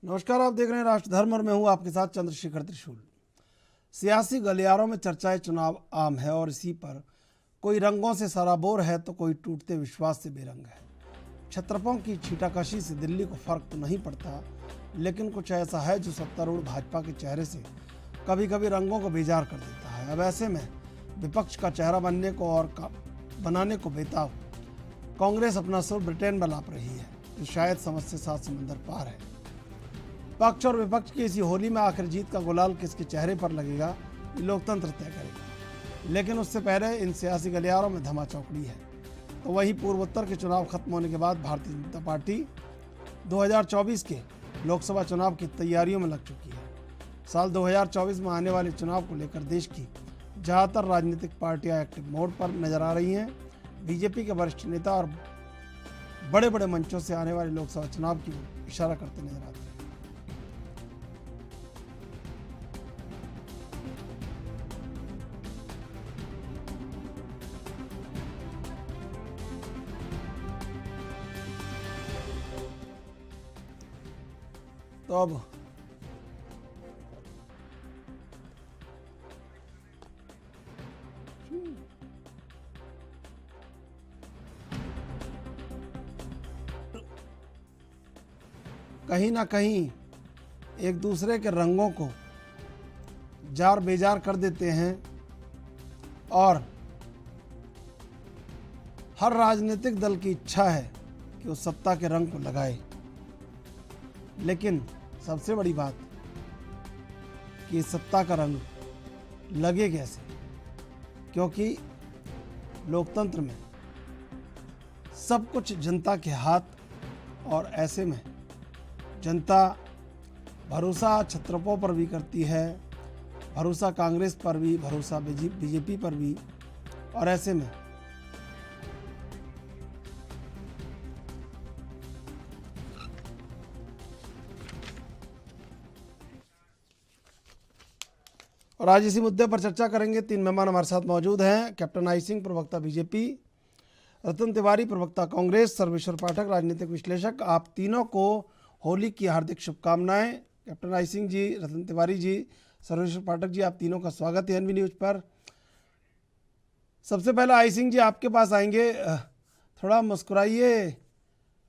नमस्कार, आप देख रहे हैं राष्ट्र धर्म और मैं हूं आपके साथ चंद्रशेखर त्रिशूल। सियासी गलियारों में चर्चाएं चुनाव आम है और इसी पर कोई रंगों से सराबोर है तो कोई टूटते विश्वास से बेरंग है। छत्रपों की छीटाकशी से दिल्ली को फर्क तो नहीं पड़ता, लेकिन कुछ ऐसा है जो सत्तारूढ़ भाजपा के चेहरे से कभी कभी रंगों को बेजार कर देता है। अब ऐसे में विपक्ष का चेहरा बनने को और बनाने को बेताब कांग्रेस अपना सुर ब्रिटेन में लाप रही है, जो शायद समझ से 7 समंदर पार है। पक्ष और विपक्ष की इसी होली में आखिर जीत का गुलाल किसके चेहरे पर लगेगा, ये लोकतंत्र तय करेगा। लेकिन उससे पहले इन सियासी गलियारों में धमाचौकड़ी है। तो वहीं पूर्वोत्तर के चुनाव खत्म होने के बाद भारतीय जनता पार्टी 2024 के लोकसभा चुनाव की तैयारियों में लग चुकी है। साल 2024 में आने वाले चुनाव को लेकर देश की ज़्यादातर राजनीतिक पार्टियां एक्टिव मोड पर नजर आ रही हैं। बीजेपी के वरिष्ठ नेता और बड़े बड़े मंचों से आने वाले लोकसभा चुनाव की ओर इशारा करते नजर आते हैं। तो अब कहीं ना कहीं एक दूसरे के रंगों को जार बेजार कर देते हैं और हर राजनीतिक दल की इच्छा है कि उस सत्ता के रंग को लगाए। लेकिन सबसे बड़ी बात कि सत्ता का रंग लगे कैसे, क्योंकि लोकतंत्र में सब कुछ जनता के हाथ और ऐसे में जनता भरोसा छत्रपों पर भी करती है, भरोसा कांग्रेस पर भी, भरोसा बीजेपी पर भी। और ऐसे में और आज इसी मुद्दे पर चर्चा करेंगे। 3 मेहमान हमारे साथ मौजूद हैं। कैप्टन आई सिंह, प्रवक्ता बीजेपी, रतन तिवारी, प्रवक्ता कांग्रेस, सर्वेश्वर पाठक, राजनीतिक विश्लेषक। आप तीनों को होली की हार्दिक शुभकामनाएं। कैप्टन आई सिंह जी, रतन तिवारी जी, सर्वेश्वर पाठक जी, आप तीनों का स्वागत है एनवी न्यूज़ पर। सबसे पहले आई सिंह जी आपके पास आएंगे। थोड़ा मुस्कुराइए,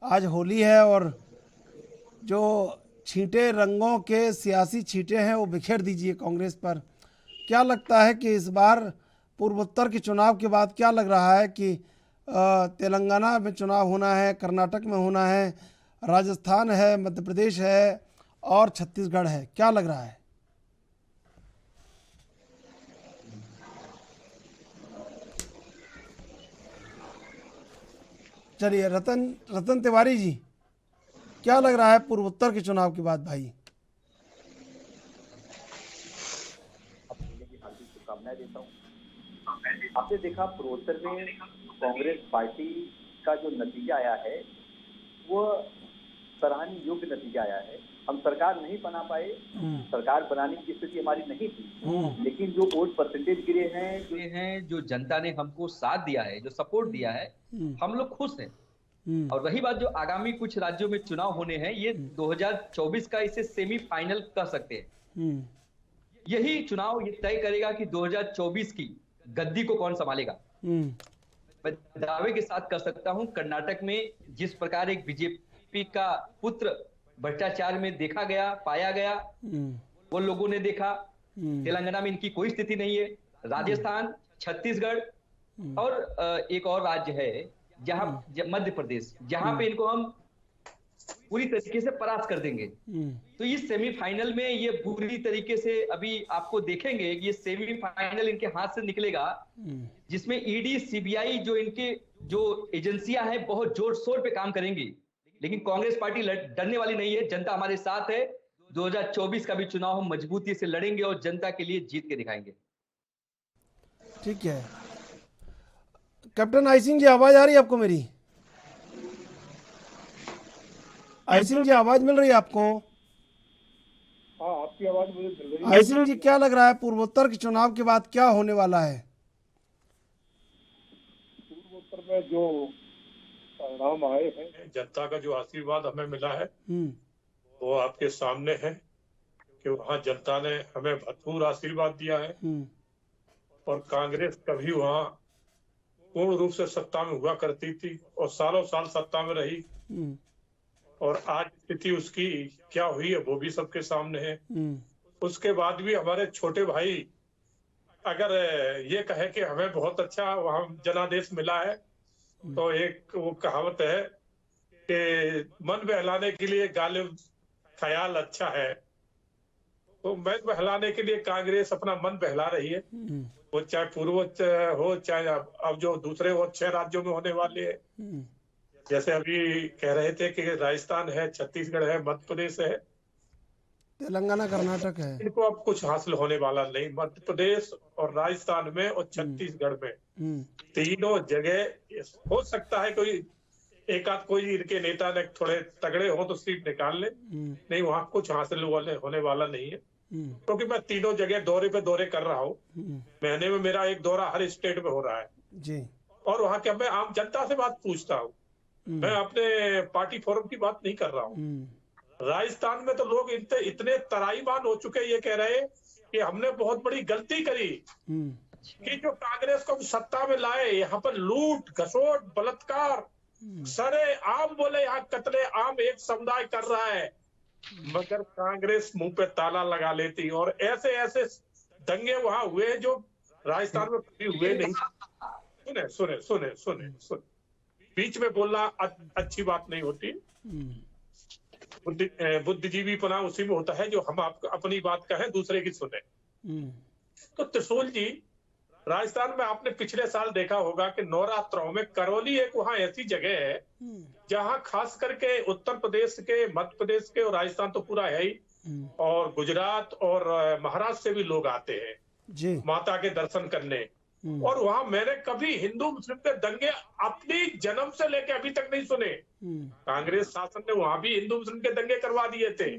आज होली है और जो छींटे रंगों के सियासी छींटे हैं वो बिखेर दीजिए कांग्रेस पर। क्या लगता है कि इस बार पूर्वोत्तर के चुनाव के बाद क्या लग रहा है कि तेलंगाना में चुनाव होना है, कर्नाटक में होना है, राजस्थान है, मध्य प्रदेश है और छत्तीसगढ़ है, क्या लग रहा है? चलिए रतन तिवारी जी, क्या लग रहा है पूर्वोत्तर के चुनाव के बाद भाई? हार्दिक शुभकामनाएं देता हूँ। आपने देखा पूर्वोत्तर में कांग्रेस पार्टी का जो नतीजा आया है वो सराहनीय योग्य नतीजा आया है। हम सरकार नहीं बना पाए, सरकार बनाने की स्थिति हमारी नहीं थी, लेकिन जो वोट परसेंटेज गिरे हैं, जो जनता ने हमको साथ दिया है, जो सपोर्ट दिया है, हम लोग खुश हैं। और रही बात जो आगामी कुछ राज्यों में चुनाव होने हैं, ये 2024 का इसे सेमीफाइनल कह सकते हैं। यही चुनाव ये तय करेगा कि 2024 की गद्दी को कौन संभालेगा। मैं दावे के साथ कह सकता हूं, कर्नाटक में जिस प्रकार एक बीजेपी का पुत्र भ्रष्टाचार में देखा गया, पाया गया, वो लोगों ने देखा। तेलंगाना में इनकी कोई स्थिति नहीं है। राजस्थान, छत्तीसगढ़ और एक और राज्य है जहां मध्य प्रदेश, जहां पे इनको हम पूरी तरीके से परास्त कर देंगे। तो इस सेमीफाइनल में ये पूरी तरीके से अभी आपको देखेंगे कि ये सेमीफाइनल इनके हाथ से निकलेगा, जिसमें ईडी, सीबीआई जो इनके जो एजेंसियां हैं बहुत जोर शोर पे काम करेंगी। लेकिन कांग्रेस पार्टी डरने वाली नहीं है, जनता हमारे साथ है। 2024 का भी चुनाव हम मजबूती से लड़ेंगे और जनता के लिए जीत के दिखाएंगे। ठीक है कैप्टन आई सिंह जी, आवाज आ रही है आपको मेरी? आई सिंह जी आवाज मिल रही है आपको? हाँ, आपकी आवाज मुझे मिल रही है। आई सिंह जी, क्या लग रहा है पूर्वोत्तर के चुनाव के बाद क्या होने वाला है? पूर्वोत्तर में जो परिणाम आए हैं, जनता का जो आशीर्वाद हमें मिला है, वो आपके सामने है कि वहाँ जनता ने हमें भरपूर आशीर्वाद दिया है और कांग्रेस कभी वहाँ पूर्ण रूप से सत्ता में हुआ करती थी और सालों साल सत्ता में रही, और आज स्थिति उसकी क्या हुई है वो भी सबके सामने है। उसके बाद भी हमारे छोटे भाई अगर ये कहे कि हमें बहुत अच्छा वहाँ जनादेश मिला है, तो एक वो कहावत है कि मन बहलाने के लिए गालिब ख्याल अच्छा है, तो मन बहलाने के लिए कांग्रेस अपना मन बहला रही है। वो चाहे पूर्वोच्च हो, चाहे अब जो दूसरे वो 6 राज्यों में होने वाले हैं, जैसे अभी कह रहे थे कि राजस्थान है, छत्तीसगढ़ है, मध्य प्रदेश है, तेलंगाना, कर्नाटक है। इनको अब कुछ हासिल होने वाला नहीं। मध्य प्रदेश और राजस्थान में और छत्तीसगढ़ में तीनों जगह हो सकता है कोई एक आध कोई इनके नेता ने थोड़े तगड़े हो तो सीट निकाल ले, नहीं वहां कुछ हासिल होने वाला नहीं है। क्योंकि मैं तीनों जगह दौरे कर रहा हूँ, महीने में मेरा एक दौरा हर स्टेट में हो रहा है जी। और वहां के मैं आम जनता से बात पूछता हूँ, मैं अपने पार्टी फोरम की बात नहीं कर रहा हूँ। राजस्थान में तो लोग इतने तराईबान हो चुके, ये कह रहे कि हमने बहुत बड़ी गलती करी कि जो कांग्रेस को सत्ता में लाए, यहाँ पर लूट घसोट बलात्कार सरे आम बोले, यहाँ कत्ले आम एक समुदाय कर रहा है, मगर कांग्रेस मुंह पे ताला लगा लेती। और ऐसे ऐसे दंगे वहां हुए जो राजस्थान में कभी हुए नहीं। सुने सुने सुने सुने, बीच में बोलना अच्छी बात नहीं होती। बुद्धिजीवी पना उसी में होता है जो हम आप अपनी बात कहें दूसरे की सुने। तो त्रिशूल जी, राजस्थान में आपने पिछले साल देखा होगा कि नवरात्रों में करौली एक वहां ऐसी जगह है जहां खास करके उत्तर प्रदेश के, मध्य प्रदेश के और राजस्थान तो पूरा है ही, और गुजरात और महाराष्ट्र से भी लोग आते हैं जी माता के दर्शन करने। और वहां मैंने कभी हिंदू मुस्लिम के दंगे अपनी जन्म से लेके अभी तक नहीं सुने। कांग्रेस शासन ने वहां भी हिंदू मुस्लिम के दंगे करवा दिए थे,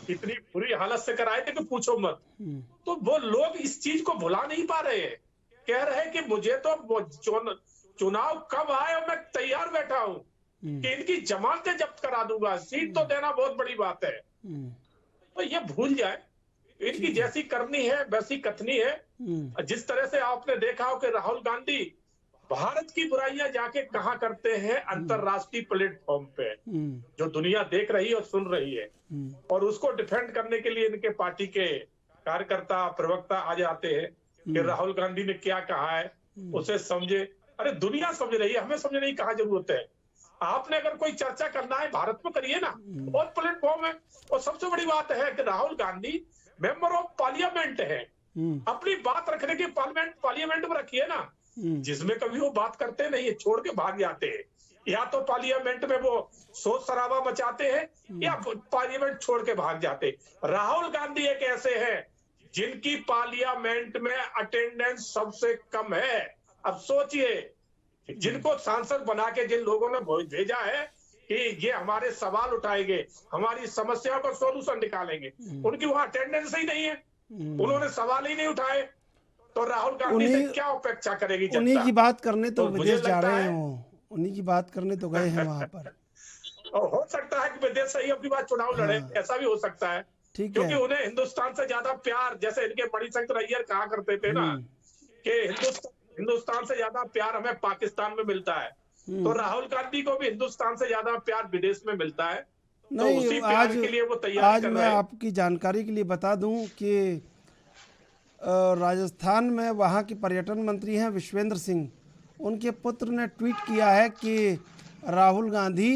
इतनी बुरी हालत से कराए थे कि पूछो मत। तो वो लोग इस चीज को भुला नहीं पा रहे हैं, कह रहे हैं कि मुझे तो चुनाव कब आए और मैं तैयार बैठा हूं कि इनकी जमानतें जब्त करा दूंगा, सीट तो देना बहुत बड़ी बात है। तो ये भूल जाए, इनकी जैसी करनी है वैसी कथनी है। जिस तरह से आपने देखा हो कि राहुल गांधी भारत की बुराइयां जाके कहा करते हैं अंतरराष्ट्रीय प्लेटफॉर्म पे, जो दुनिया देख रही है और सुन रही है, और उसको डिफेंड करने के लिए इनके पार्टी के कार्यकर्ता प्रवक्ता आ जाते हैं कि राहुल गांधी ने क्या कहा है उसे समझे। अरे दुनिया समझ रही है, हमें समझने की कहाँ जरूरत है। आपने अगर कोई चर्चा करना है भारत में करिए ना, बहुत प्लेटफॉर्म है। और सबसे बड़ी बात है कि Rahul Gandhi member of parliament है, अपनी बात रखने की पार्लियामेंट में रखिए ना, जिसमें कभी वो बात करते नहीं है, छोड़ के भाग जाते हैं। या तो पार्लियामेंट में वो शोर शराबा मचाते हैं या पार्लियामेंट छोड़ के भाग जाते। राहुल गांधी एक ऐसे हैं जिनकी पार्लियामेंट में अटेंडेंस सबसे कम है। अब सोचिए, जिनको सांसद बना के जिन लोगों ने भेजा है कि ये हमारे सवाल उठाएंगे, हमारी समस्याओं का सॉल्यूशन निकालेंगे, उनकी वहां अटेंडेंस ही नहीं है, उन्होंने सवाल ही नहीं उठाए, तो राहुल गांधी से क्या अपेक्षा करेगी जनता? उन्हीं की बात करने तो विदेश जा रहे हैं, वो उन्हीं की बात करने तो गए हैं वहां पर। और हो सकता है कि विदेश से ही अपनी बात चुनाव लड़े, ऐसा भी हो सकता है, क्योंकि उन्हें हिंदुस्तान से ज्यादा प्यार, जैसे इनके मणिशंकर अय्यर कहा करते थे ना कि हिंदुस्तान से ज्यादा प्यार हमें पाकिस्तान में मिलता है, तो राहुल गांधी को भी हिंदुस्तान से ज्यादा प्यार विदेश में मिलता है। नहीं, तो उसी प्यार के लिए वो तैयार आज मैं आपकी जानकारी के लिए बता दूं कि राजस्थान में वहाँ के पर्यटन मंत्री हैं विश्वेंद्र सिंह, उनके पुत्र ने ट्वीट किया है कि राहुल गांधी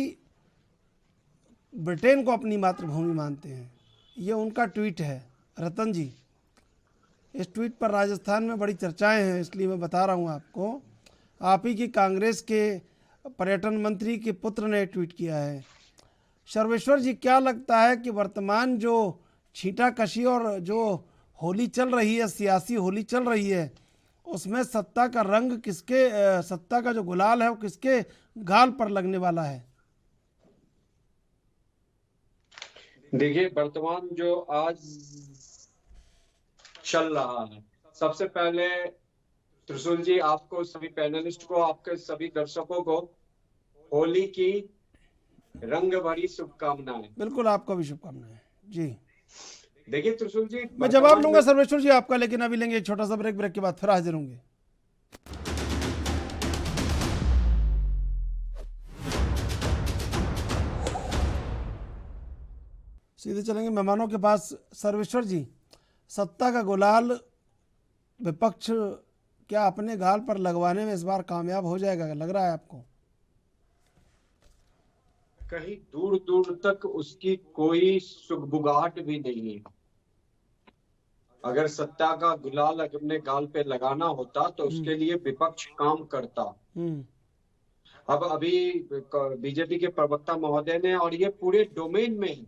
ब्रिटेन को अपनी मातृभूमि मानते हैं। ये उनका ट्वीट है रतन जी। इस ट्वीट पर राजस्थान में बड़ी चर्चाएं हैं, इसलिए मैं बता रहा हूँ आपको। आप ही की कांग्रेस के पर्यटन मंत्री के पुत्र ने ट्वीट किया है। सर्वेश्वर जी, क्या लगता है कि वर्तमान जो छींटाकशी और जो होली चल रही है, सियासी होली चल रही है, उसमें सत्ता का रंग किसके, सत्ता का जो गुलाल है वो किसके गाल पर लगने वाला है? देखिए, वर्तमान जो आज चल रहा है, सबसे पहले त्रिशूल जी, आपको, सभी पैनलिस्ट को, आपके सभी दर्शकों को होली की रंग भरी शुभकामनाएं। बिल्कुल, आपको भी शुभकामनाएं जी। देखिए त्रिशूल जी, मैं जवाब लूंगा सर्वेश्वर जी आपका, लेकिन अभी लेंगे एक छोटा सा ब्रेक। ब्रेक के बाद फिर हाजिर होंगे। सीधे चलेंगे मेहमानों के पास। सर्वेश्वर जी, सत्ता का गुलाल विपक्ष क्या अपने गाल पर लगवाने में इस बार कामयाब हो जाएगा, लग रहा है आपको? कहीं दूर दूर तक उसकी कोई सुगबुगाहट भी नहीं है। अगर सत्ता का गुलाल अपने गाल पे लगाना होता तो उसके लिए विपक्ष काम करता। अब अभी बीजेपी के प्रवक्ता महोदय ने, और ये पूरे डोमेन में है,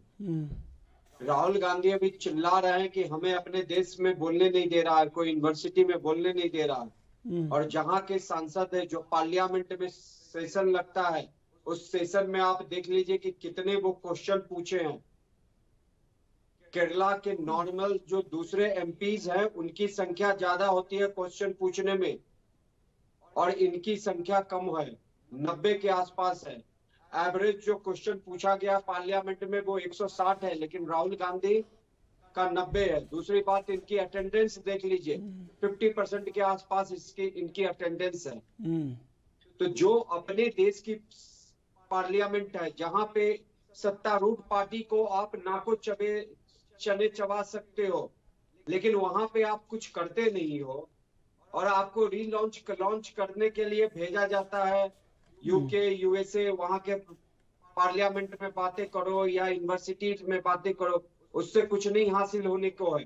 राहुल गांधी अभी चिल्ला रहे हैं कि हमें अपने देश में बोलने नहीं दे रहा है, कोई यूनिवर्सिटी में बोलने नहीं दे रहा है। और जहां के सांसद है, जो पार्लियामेंट में सेशन लगता है, उस सेशन में आप देख लीजिए कि कितने वो क्वेश्चन पूछे हैं। केरला के नॉर्मल जो दूसरे एमपीज हैं, उनकी संख्या ज्यादा होती है क्वेश्चन पूछने में, और इनकी संख्या कम है, 90 के आसपास है। एवरेज जो क्वेश्चन पूछा गया पार्लियामेंट में वो 160 है, लेकिन राहुल गांधी का 90 है। दूसरी बात, इनकी अटेंडेंस देख लीजिए, 50% के आसपास इनकी अटेंडेंस है। तो जो अपने देश की पार्लियामेंट है, जहां पे सत्तारूढ़ पार्टी को आप नाको चने चबा सकते हो, लेकिन वहां पे आप कुछ करते नहीं हो, और आपको लॉन्च करने के लिए भेजा जाता है यूके, यूएसए, वहां के पार्लियामेंट में बातें करो या यूनिवर्सिटी में बातें करो, उससे कुछ नहीं हासिल होने को है।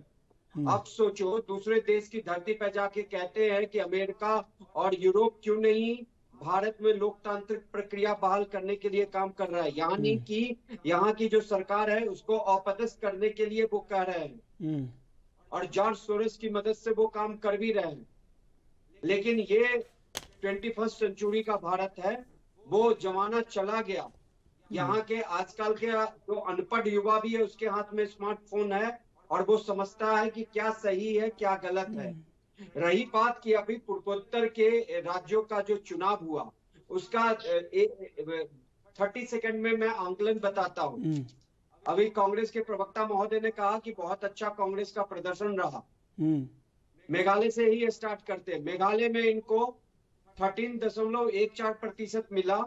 अब सोचो, दूसरे देश की धरती पर जाके कहते हैं कि अमेरिका और यूरोप क्यों नहीं भारत में लोकतांत्रिक प्रक्रिया बहाल करने के लिए काम कर रहा है, यानी कि यहाँ की जो सरकार है उसको अपदस्थ करने के लिए वो कह रहे हैं, और जॉर्ज सोरोस की मदद से वो काम कर भी रहे हैं। लेकिन ये 21st सेंचुरी का भारत है, वो जमाना चला गया। यहाँ के आजकल के जो अनपढ़ युवा भी है, उसके हाथ में स्मार्टफोन है, और वो समझता है कि क्या सही है क्या गलत है। रही बात कि अभी पूर्वोत्तर के राज्यों का जो चुनाव हुआ, उसका 30 सेकंड में मैं आंकलन बताता हूँ। अभी कांग्रेस के प्रवक्ता महोदय ने कहा कि बहुत अच्छा कांग्रेस का प्रदर्शन रहा। मेघालय से ही स्टार्ट करते हैं। मेघालय में इनको 13.14% मिला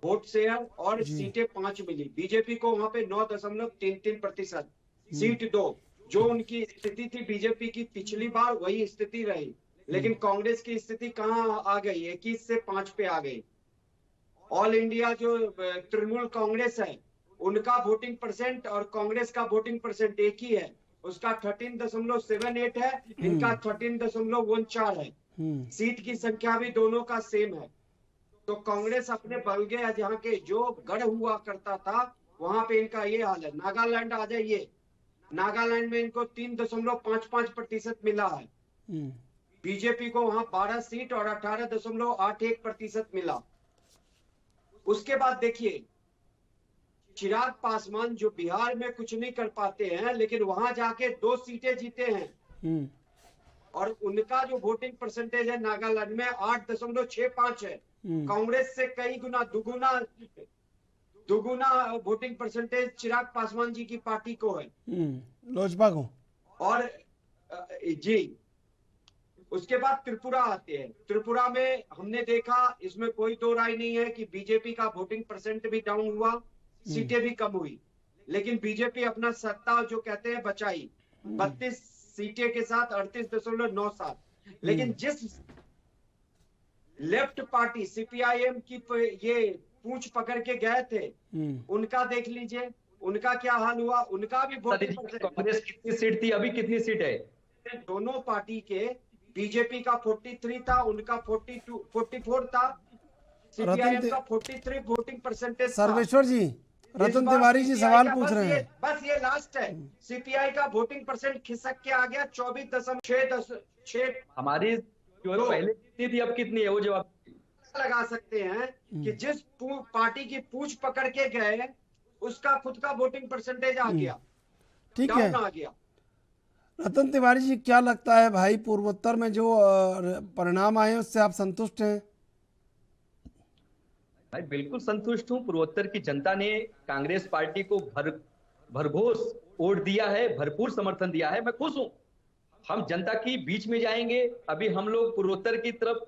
वोट शेयर, और सीटें 5 मिली। बीजेपी को वहां पे 9.33%, सीट 2। जो उनकी स्थिति थी बीजेपी की पिछली बार, वही स्थिति रही। लेकिन कांग्रेस की स्थिति कहाँ आ गई? 21 से 5 पे आ गई। ऑल इंडिया जो तृणमूल कांग्रेस है, उनका वोटिंग परसेंट और कांग्रेस का वोटिंग परसेंट एक ही है। उसका 13.78 है, इनका 13.14 है। सीट की संख्या भी दोनों का सेम है। तो कांग्रेस अपने बल गया, जहाँ के जो गढ़ हुआ करता था वहां पे इनका ये हाल है। नागालैंड आ जाइए, नागालैंड में इनको 3.55% मिला है। बीजेपी को वहां 12 सीट और 18.81% मिला। उसके बाद देखिए, चिराग पासवान जो बिहार में कुछ नहीं कर पाते हैं, लेकिन वहां जाके 2 सीटें जीते हैं, और उनका जो वोटिंग परसेंटेज है नागालैंड में 8.65 है। कांग्रेस से कई गुना दुगुना वोटिंग परसेंटेज चिराग पासवान जी की पार्टी को है, लोजपा को। और जी, उसके बाद त्रिपुरा आते हैं। त्रिपुरा में हमने देखा, इसमें कोई दो राय नहीं है कि बीजेपी का वोटिंग परसेंट भी डाउन हुआ, सीटें भी कम हुई, लेकिन बीजेपी अपना सत्ता जो कहते हैं बचाई, 32 सीटें के साथ 38.97। लेकिन जिस लेफ्ट पार्टी सीपीआईएम की ये पूंछ पकड़ के गए थे, उनका देख लीजिए उनका क्या हाल हुआ। उनका भी कांग्रेस कितनी सीट थी, अभी कितनी सीट है? दोनों पार्टी के, बीजेपी का 43 था, उनका 44 था, सीपीआईएम का 43 वोटिंग परसेंटेज। सर्वेश्वर जी, रतन तिवारी जी सवाल पूछ रहे हैं। बस ये लास्ट है। सीपीआई का वोटिंग परसेंट खिसक के आ गया 24.6। हमारी जो पहले कितनी थी, अब कितनी है, वो जवाब लगा सकते हैं कि जिस पार्टी की पूंछ पकड़ के गए, उसका खुद का वोटिंग परसेंटेज आ गया, ठीक है, आ गया। रतन तिवारी जी, क्या लगता है भाई, पूर्वोत्तर में जो परिणाम आए उससे आप संतुष्ट हैं? मैं बिल्कुल संतुष्ट हूं। पूर्वोत्तर की जनता ने कांग्रेस पार्टी को भरघोस वोट दिया है, भरपूर समर्थन दिया है। मैं खुश हूं। हम जनता की बीच में जाएंगे। अभी हम लोग पूर्वोत्तर की तरफ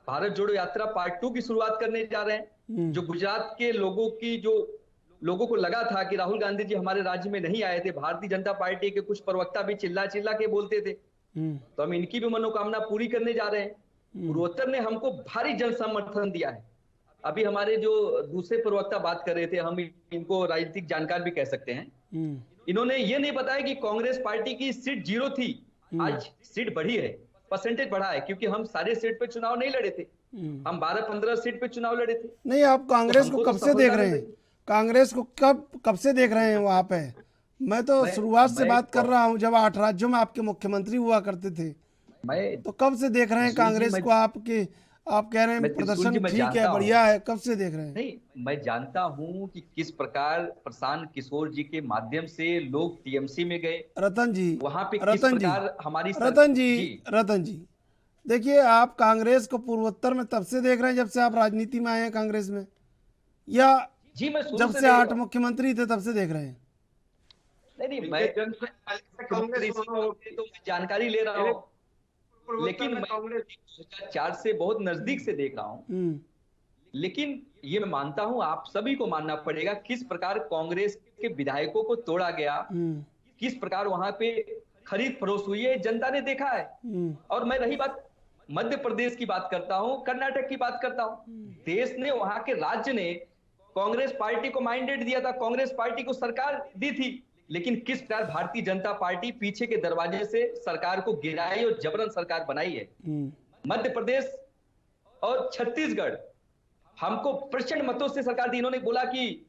भारत जोड़ो यात्रा पार्ट 2 की शुरुआत करने जा रहे हैं। जो गुजरात के लोगों को लगा था कि राहुल गांधी जी हमारे राज्य में नहीं आए थे, भारतीय जनता पार्टी के कुछ प्रवक्ता भी चिल्ला चिल्ला के बोलते थे, तो हम इनकी भी मनोकामना पूरी करने जा रहे हैं। पूर्वोत्तर ने हमको भारी जन समर्थन दिया है। अभी हमारे जो दूसरे प्रवक्ता बात कर रहे थे, हम इनको राजनीतिक जानकार भी कह सकते हैं, इन्होंने ये नहीं बताया कि कांग्रेस पार्टी की सीट 0 थी, आज सीट बढ़ी है, परसेंटेज बढ़ा है, क्योंकि हम सारे सीट पे चुनाव नहीं लड़े थे, हम 12-15 सीट पे चुनाव लड़े थे। नहीं, आप कांग्रेस को कब से देख रहे हैं? कांग्रेस को कब से देख रहे हैं वहां पे? मैं तो शुरुआत से बात कर रहा हूं, जब 8 राज्यों में आपके मुख्यमंत्री हुआ करते थे, तो कब से देख रहे हैं कांग्रेस को? आप कह रहे हैं प्रदर्शन ठीक है, बढ़िया है, कब से देख रहे हैं? नहीं, मैं जानता हूं कि किस प्रकार प्रशांत किशोर जी के माध्यम से लोग टीएमसी में गए। रतन जी, वहां पे किस प्रकार हमारी रतन जी, देखिए, आप कांग्रेस को पूर्वोत्तर में तब से देख रहे हैं जब से आप राजनीति में आए हैं कांग्रेस में, या जी मैं जब से 8 मुख्यमंत्री थे तब से देख रहे हैं? नहीं, मैं जानकारी ले रहा हूँ, लेकिन मैं 2004 से बहुत नजदीक से देख रहा हूँ। लेकिन ये मैं मानता हूँ, आप सभी को मानना पड़ेगा, किस प्रकार कांग्रेस के विधायकों को तोड़ा गया, किस प्रकार वहां पे खरीद फरोख्त हुई है, जनता ने देखा है। और मैं रही बात मध्य प्रदेश की बात करता हूँ, कर्नाटक की बात करता हूँ, देश ने, वहां के राज्य ने कांग्रेस पार्टी को माइंडेट दिया था, कांग्रेस पार्टी को सरकार दी थी, लेकिन किस प्रकार भारतीय जनता पार्टी पीछे के दरवाजे से सरकार को गिराई और जबरन सरकार बनाई है। मध्य प्रदेश और छत्तीसगढ़ हमको प्रचंड मतों से सरकार दी। इन्होंने बोला कि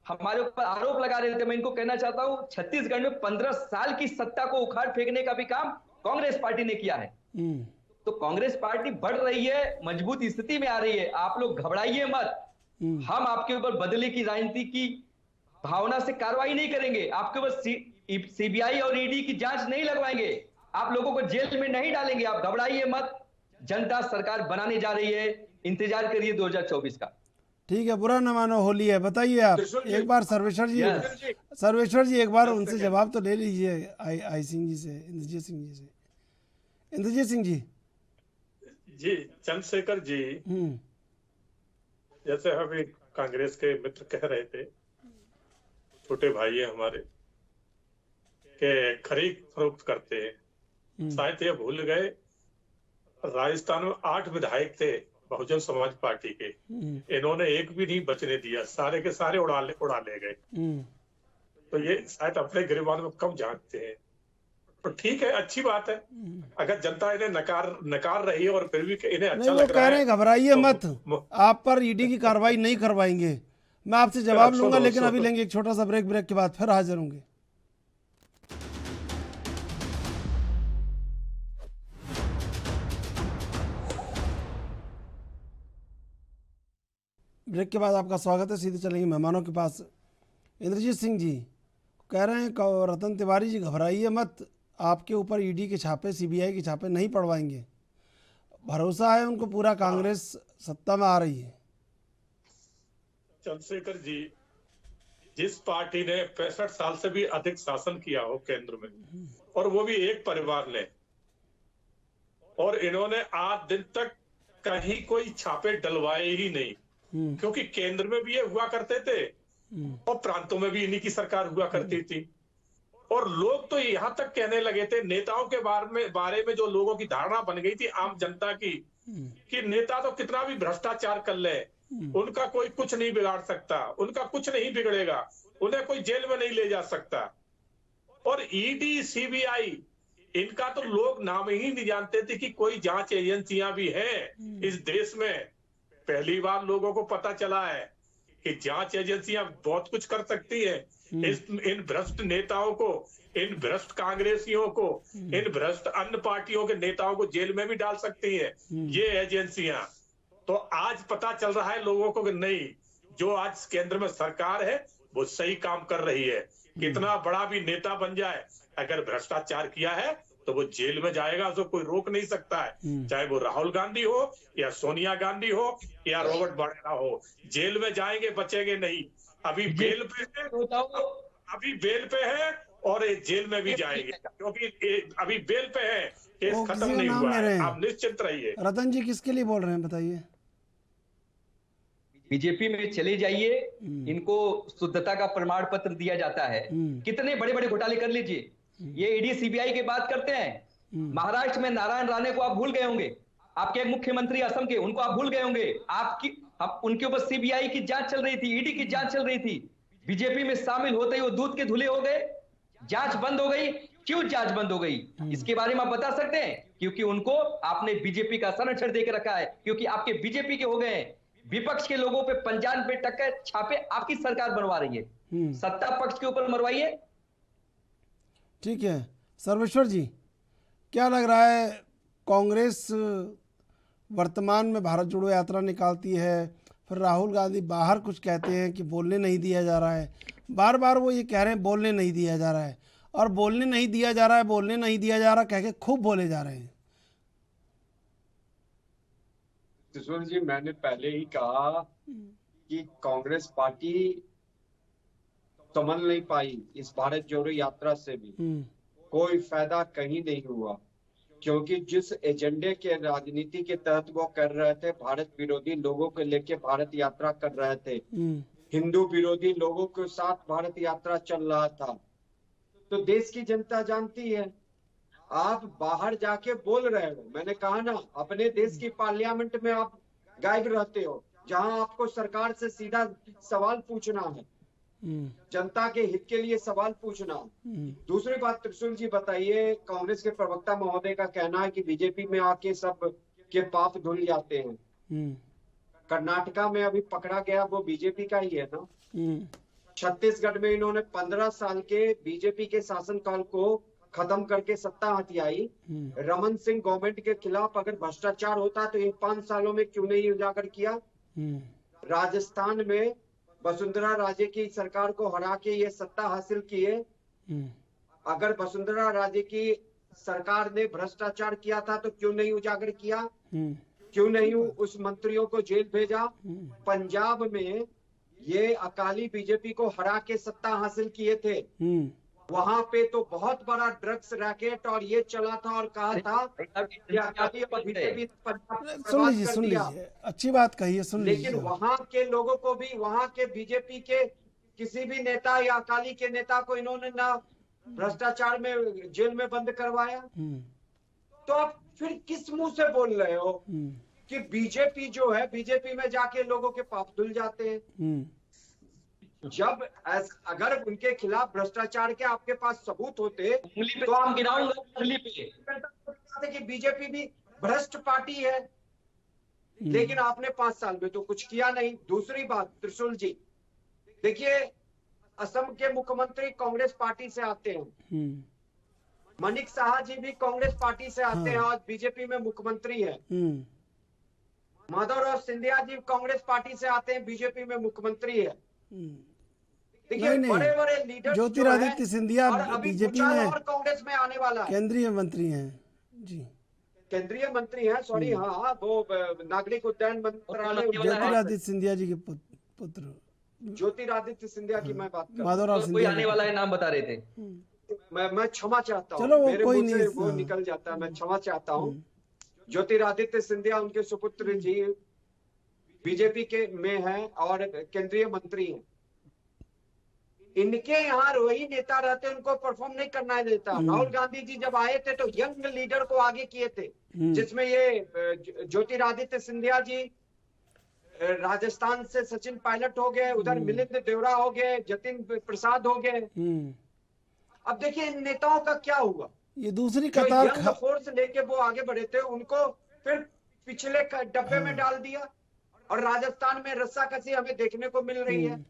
हमारे ऊपर आरोप लगा रहे थे, मैं इनको कहना चाहता हूं, छत्तीसगढ़ में 15 साल की सत्ता को उखाड़ फेंकने का भी काम कांग्रेस पार्टी ने किया है। तो कांग्रेस पार्टी बढ़ रही है, मजबूत स्थिति में आ रही है। आप लोग घबराइए मत, हम आपके ऊपर बदले की राजनीति की भावना से कार्रवाई नहीं करेंगे, आपके ऊपर सीबीआई और ईडी की जांच नहीं लगवाएंगे, आप लोगों को जेल में नहीं डालेंगे, आप घबराइए मत। जनता सरकार बनाने जा रही है, इंतजार करिए 2024 का। ठीक है, बुरा न मानो, होली है। बताइए आप एक बार सर्वेश्वर जी एक बार उनसे जवाब तो ले लीजिए, आई सिंह जी से, इंद्रजीत सिंह जी। जी चंद्रशेखर जी, जैसे अभी कांग्रेस के मित्र कह रहे थे, छोटे भाई है हमारे, के खरीद फरोख्त करते हैं, शायद ये भूल गए राजस्थान में 8 विधायक थे बहुजन समाज पार्टी के, इन्होंने एक भी नहीं बचने दिया, सारे के सारे उड़ा ले गए। तो ये शायद अपने गिरबान में कम झांकते हैं। तो ठीक है, अच्छी बात है, अगर जनता इन्हें नकार रही है और फिर भी इन्हें अच्छा लग रहा है। घबराइए मत, आप पर ईडी की कार्रवाई नहीं करवाएंगे, मैं आपसे जवाब लूंगा, लेकिन अभी लेंगे एक छोटा सा ब्रेक के बाद फिर हाजिर होंगे। ब्रेक के बाद आपका स्वागत है। सीधे चलेंगे मेहमानों के पास। इंद्रजीत सिंह जी कह रहे हैं, रतन तिवारी जी घबराइए मत, आपके ऊपर ईडी के छापे, सीबीआई के छापे नहीं पड़वाएंगे, भरोसा है उनको पूरा, कांग्रेस सत्ता में आ रही है। चंद्रशेखर जी, जिस पार्टी ने 65 साल से भी अधिक शासन किया हो केंद्र में, और वो भी एक परिवार ने, और इन्होंने आज दिन तक कहीं कोई छापे डलवाए ही नहीं, क्योंकि केंद्र में भी ये हुआ करते थे और प्रांतों में भी इन्हीं की सरकार हुआ करती थी। और लोग तो यहाँ तक कहने लगे थे, नेताओं के बारे में जो लोगों की धारणा बन गई थी आम जनता की, कि नेता तो कितना भी भ्रष्टाचार कर ले, उनका कोई कुछ नहीं बिगाड़ सकता, उनका कुछ नहीं बिगड़ेगा, उन्हें कोई जेल में नहीं ले जा सकता। और ईडी, सीबीआई, इनका तो लोग नाम ही नहीं जानते थे कि कोई जांच एजेंसियां भी हैं इस देश में। पहली बार लोगों को पता चला है कि जांच एजेंसियां बहुत कुछ कर सकती हैं। इन भ्रष्ट नेताओं को, इन भ्रष्ट कांग्रेसियों को, इन भ्रष्ट अन्य पार्टियों के नेताओं को जेल में भी डाल सकती हैं ये एजेंसियां। तो आज पता चल रहा है लोगों को कि नहीं, जो आज केंद्र में सरकार है वो सही काम कर रही है। कितना बड़ा भी नेता बन जाए, अगर भ्रष्टाचार किया है तो वो जेल में जाएगा, उसको कोई रोक नहीं सकता है। चाहे वो राहुल गांधी हो या सोनिया गांधी हो या रॉबर्ट वाड्रा हो, जेल में जाएंगे, बचेंगे नहीं। अभी बेल पे है, अभी बेल पे है और ये जेल में भी जाएंगे, क्योंकि अभी बेल पे है, केस खत्म नहीं हुआ है। आप निश्चिंत रहिए। रतन जी किसके लिए बोल रहे हैं बताइए? बीजेपी में चले जाइए, इनको शुद्धता का प्रमाण पत्र दिया जाता है। कितने बड़े बड़े घोटाले कर लीजिए, ये ईडी सीबीआई की बात करते हैं। महाराष्ट्र में नारायण राणे को आप भूल गए होंगे, आपके मुख्यमंत्री असम के, उनको आप भूल गए होंगे। उनके ऊपर सीबीआई की जांच चल रही थी, ईडी की जांच चल रही थी। बीजेपी में शामिल होते ही वो दूध के धुले हो गए, जांच बंद हो गई। क्यों जांच बंद हो गई, इसके बारे में आप बता सकते हैं? क्योंकि उनको आपने बीजेपी का संरक्षण देकर रखा है, क्योंकि आपके बीजेपी के हो गए हैं। विपक्ष के लोगों पे 95% छापे आपकी सरकार बनवा रही है, सत्ता पक्ष के ऊपर मरवाइए। ठीक है सर्वेश्वर जी, क्या लग रहा है, कांग्रेस वर्तमान में भारत जोड़ो यात्रा निकालती है, फिर राहुल गांधी बाहर कुछ कहते हैं कि बोलने नहीं दिया जा रहा है, बार बार वो ये कह रहे हैं बोलने नहीं दिया जा रहा है, और बोलने नहीं दिया जा रहा है, बोलने नहीं दिया जा रहा कह के खूब बोले जा रहे हैं। त्रिशूल जी, मैंने पहले ही कहा कि कांग्रेस पार्टी संभल नहीं पाई इस भारत जोड़ो यात्रा से भी। कोई फायदा कहीं नहीं हुआ, क्योंकि जिस एजेंडे के राजनीति के तहत वो कर रहे थे, भारत विरोधी लोगों को लेके भारत यात्रा कर रहे थे, हिंदू विरोधी लोगों के साथ भारत यात्रा चल रहा था, तो देश की जनता जानती है। आप बाहर जाके बोल रहे हो, मैंने कहा ना, अपने देश की पार्लियामेंट में आप गायब रहते हो, जहां आपको सरकार से सीधा सवाल पूछना है, जनता के हित के लिए सवाल पूछना। दूसरी बात त्रिशूल जी बताइए, कांग्रेस के प्रवक्ता महोदय का कहना है कि बीजेपी में आके सब के पाप धुल जाते हैं। कर्नाटका में अभी पकड़ा गया वो बीजेपी का ही है ना। छत्तीसगढ़ में इन्होंने 15 साल के बीजेपी के शासनकाल को खत्म करके सत्ता हथियाई। रमन सिंह गवर्नमेंट के खिलाफ अगर भ्रष्टाचार होता तो इन 5 सालों में क्यों नहीं उजागर किया। राजस्थान में वसुंधरा राजे की सरकार को हरा के ये सत्ता हासिल किए। अगर वसुंधरा राजे की सरकार ने भ्रष्टाचार किया था तो क्यों नहीं उजागर किया, क्यों नहीं उस मंत्रियों को जेल भेजा। पंजाब में ये अकाली बीजेपी को हरा के सत्ता हासिल किए थे, वहां पे तो बहुत बड़ा ड्रग्स रैकेट और ये चला था, और कहा था कि अकाली और बीजेपी सुन लीजिए, अच्छी बात कही है, सुन लीजिए। लेकिन वहां के लोगों को भी, वहां के बीजेपी के किसी भी नेता या अकाली के नेता को इन्होंने ना भ्रष्टाचार में जेल में बंद करवाया। तो आप फिर किस मुंह से बोल रहे हो कि बीजेपी जो है, बीजेपी में जाके लोगों के पाप धुल जाते हैं। जब अगर उनके खिलाफ भ्रष्टाचार के आपके पास सबूत होते तो आप गिनाऊंगा कि बीजेपी भी भ्रष्ट पार्टी है, लेकिन आपने 5 साल में तो कुछ किया नहीं। दूसरी बात त्रिशूल जी, देखिए असम के मुख्यमंत्री कांग्रेस पार्टी से आते हैं, मनिक साहा जी भी कांग्रेस पार्टी से आते हैं और बीजेपी में मुख्यमंत्री है। माधवराव सिंधिया जी कांग्रेस पार्टी से आते हैं, बीजेपी में मुख्यमंत्री है। देखिए बड़े बड़े लीडर, ज्योतिरादित्य सिंधिया बीजेपी में कांग्रेस में आने वाला है, केंद्रीय मंत्री हैं जी, केंद्रीय मंत्री हैं, सॉरी, हाँ, वो नागरिक उड्डयन मंत्रालय, ज्योतिरादित्य सिंधिया जी के पुत्र, ज्योतिरादित्य सिंधिया की मैं बात कर रहा माधवराव हूं। कोई आने वाला है, नाम बता रहे थे। मैं क्षमा चाहता हूँ, चलो मेरे कोई मुंह से नहीं, वो निकल जाता है, मैं क्षमा चाहता हूँ। ज्योतिरादित्य सिंधिया उनके सुपुत्र जी बीजेपी के में हैं और केंद्रीय मंत्री हैं। इनके यहाँ वही नेता रहते, उनको परफॉर्म नहीं करना देता। राहुल गांधी जी जब आए थे तो यंग लीडर को आगे किए थे, जिसमें ये ज्योतिरादित्य सिंधिया जी राजस्थान से सचिन पायलट हो गए, उधर मिलिंद देवरा हो गए, जतिन प्रसाद हो गए। अब देखिए इन नेताओं का क्या हुआ, ये दूसरी कतार फोर्स लेके वो आगे बढ़े थे, उनको फिर पिछले डब्बे में डाल दिया और राजस्थान में रस्साकसी हमें देखने को मिल रही है।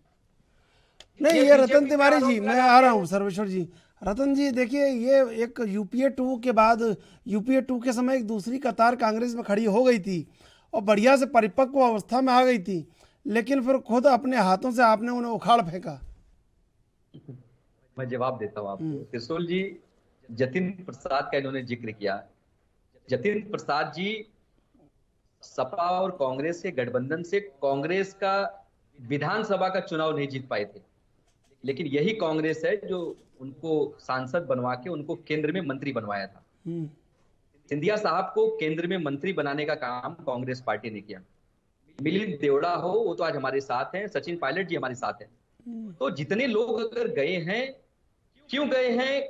नहीं, ये रतन तिवारी जी, मैं आ रहा हूँ सर्वेश्वर जी। रतन जी देखिए, ये एक यूपीए 2 के बाद, यूपीए 2 के समय एक दूसरी कतार कांग्रेस में खड़ी हो गई थी और बढ़िया से परिपक्व अवस्था में आ गई थी, लेकिन फिर खुद अपने हाथों से आपने उन्हें उखाड़ फेंका। मैं जवाब देता हूँ आपको त्रिशूल जी। जतिन प्रसाद का इन्होंने जिक्र किया। जतिन प्रसाद जी सपा और कांग्रेस के गठबंधन से कांग्रेस का विधानसभा का चुनाव नहीं जीत पाए थे, लेकिन यही कांग्रेस है जो उनको सांसद बनवा के उनको केंद्र में मंत्री बनवाया था। सिंधिया साहब को केंद्र में मंत्री बनाने का काम कांग्रेस पार्टी ने किया। मिलिंद देवड़ा हो, वो तो आज हमारे साथ हैं, सचिन पायलट जी हमारे साथ हैं। तो जितने लोग अगर गए हैं, क्यों गए हैं,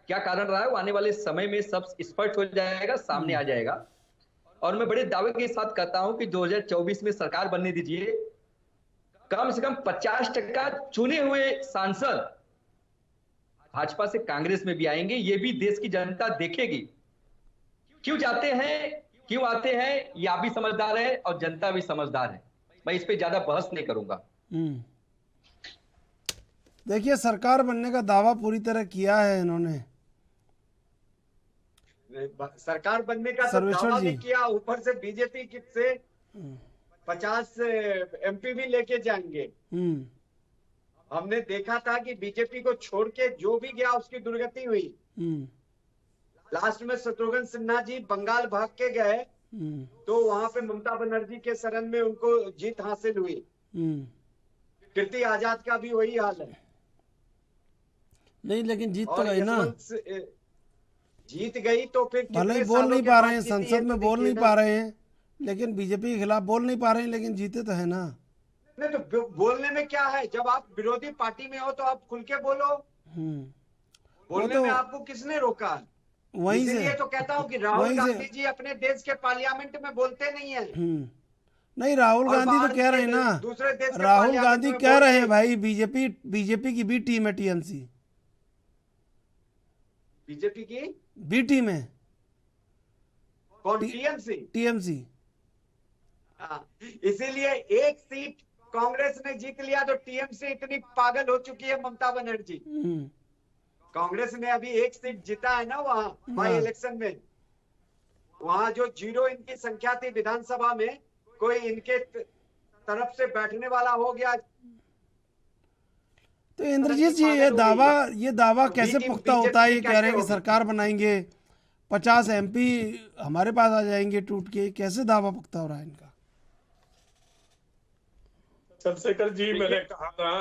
क्या कारण रहा है, वो आने वाले समय में सब स्पष्ट हो जाएगा, सामने आ जाएगा। और मैं बड़े दावे के साथ कहता हूं कि 2024 में सरकार बनने दीजिए, कम से कम 50% चुने हुए सांसद भाजपा से कांग्रेस में भी आएंगे। ये भी देश की जनता देखेगी। क्यों जाते हैं, क्यों आते हैं, ये आप भी समझदार है और जनता भी समझदार है। मैं इस पे ज्यादा बहस नहीं करूंगा। देखिए, सरकार बनने का दावा पूरी तरह किया है इन्होंने। सरकार बनने का तो दावा भी किया, ऊपर से बीजेपी से 50 एमपी भी लेके जाएंगे। हमने देखा था कि बीजेपी को छोड़ के जो भी गया उसकी दुर्गति हुई। लास्ट में शत्रुघ्न सिन्हा जी बंगाल भाग के गए तो वहां पे ममता बनर्जी के शरण में उनको जीत हासिल हुई। कीर्ति आजाद का भी वही हाल है। नहीं, लेकिन जीत तो गई ना, जीत गई तो फिर भले बोल नहीं पा रहे हैं, संसद में बोल नहीं पा रहे हैं, लेकिन बीजेपी के खिलाफ बोल नहीं पा रहे हैं, लेकिन जीते तो है ना। नहीं तो बोलने में क्या है, जब आप विरोधी पार्टी में हो तो आप खुल के बोलो। बोलने तो में आपको किसने रोका है? वहीं से इसलिए तो कहता हूँ कि राहुल गांधी जी अपने देश के पार्लियामेंट में बोलते नहीं है। नहीं, राहुल गांधी तो कह रहे हैं ना, दूसरे देश के राहुल गांधी कह रहे हैं भाई बीजेपी की बी टीम है, टीएमसी बीजेपी की बी टीम है। कौन? टीएमसी। इसीलिए एक सीट कांग्रेस ने जीत लिया तो टीएमसी इतनी पागल हो चुकी है ममता बनर्जी। कांग्रेस ने अभी एक सीट जीता है ना वहां बाई इलेक्शन में, वहां जो 0 इनकी संख्या थी विधानसभा में, कोई इनके तरफ से बैठने वाला हो गया। तो इंद्रजीत जी, ये दावा कैसे पुख्ता होता है? ये कह रहे हैं कि सरकार बनाएंगे, 50 एमपी हमारे पास आ जाएंगे टूट के, कैसे दावा पुख्ता हो रहा है इनका? चंद्रशेखर जी, मैंने कहा था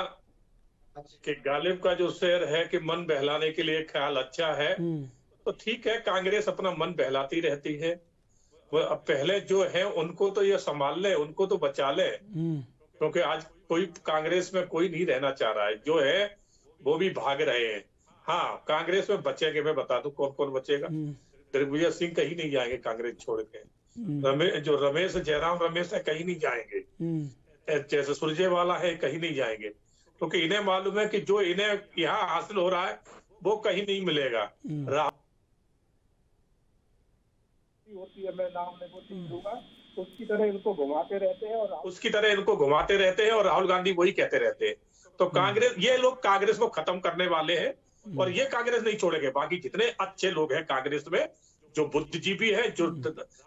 कि गालिब का जो शेर है कि मन बहलाने के लिए ख्याल अच्छा है, तो ठीक है, कांग्रेस अपना मन बहलाती रहती है। वो अब पहले जो है उनको तो ये संभाल ले, उनको तो बचा ले, क्योंकि आज कोई कांग्रेस में कोई नहीं रहना चाह रहा है, जो है वो भी भाग रहे हैं। हाँ, कांग्रेस में बचेंगे, मैं बता दूं कौन कौन बचेगा। दिग्विजय सिंह कहीं नहीं जाएंगे कांग्रेस छोड़ के, रमेश जयराम रमेश है कहीं नहीं जाएंगे, जैसे सुरजेवाला है कहीं नहीं जाएंगे, क्योंकि इन्हें मालूम है कि जो इन्हें यहाँ हासिल हो रहा है वो कहीं नहीं मिलेगा। होती है, मैं नाम नहीं दूंगा, उसकी तरह इनको घुमाते रहते हैं और राहुल गांधी वही कहते रहते हैं। तो कांग्रेस, ये लोग कांग्रेस को खत्म करने वाले हैं और ये कांग्रेस नहीं छोड़ेंगे। बाकी जितने अच्छे लोग हैं कांग्रेस में, जो बुद्धिजीवी है, जो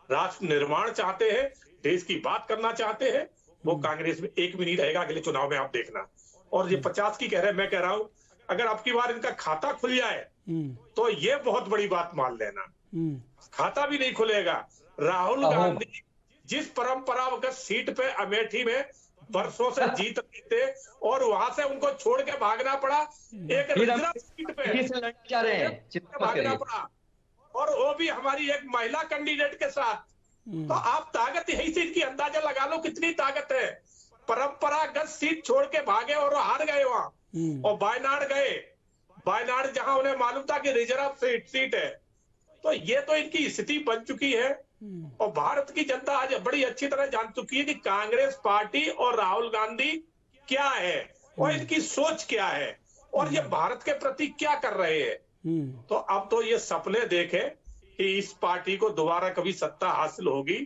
राष्ट्र निर्माण चाहते हैं, देश की बात करना चाहते हैं, वो कांग्रेस में एक भी नहीं रहेगा अगले चुनाव में, आप देखना। और ये 50 की कह रहे हैं, मैं कह रहा हूं अगर आपकी बार इनका खाता खुल जाए तो ये बहुत बड़ी बात मान लेना। खाता भी नहीं खुलेगा। राहुल गांधी जिस परंपरागत सीट पे अमेठी में बरसों से जीत रहे थे और वहां से उनको छोड़ के भागना पड़ा, एक रिजर्व सीट पे भागना पड़ा, और वो भी हमारी एक महिला कैंडिडेट के साथ। तो आप ताकत यही से इनकी अंदाजा लगा लो कितनी ताकत है। परंपरागत सीट छोड़ के भागे और हार गए वहां, और वायनाड गए, वायनाड जहां उन्हें मालूम था कि रिजर्व सीट है। तो ये तो इनकी स्थिति बन चुकी है और भारत की जनता आज बड़ी अच्छी तरह जान चुकी है कि कांग्रेस पार्टी और राहुल गांधी क्या है और इनकी सोच क्या है और ये भारत के प्रति क्या कर रहे हैं। तो अब तो ये सपने देखें कि इस पार्टी को दोबारा कभी सत्ता हासिल होगी।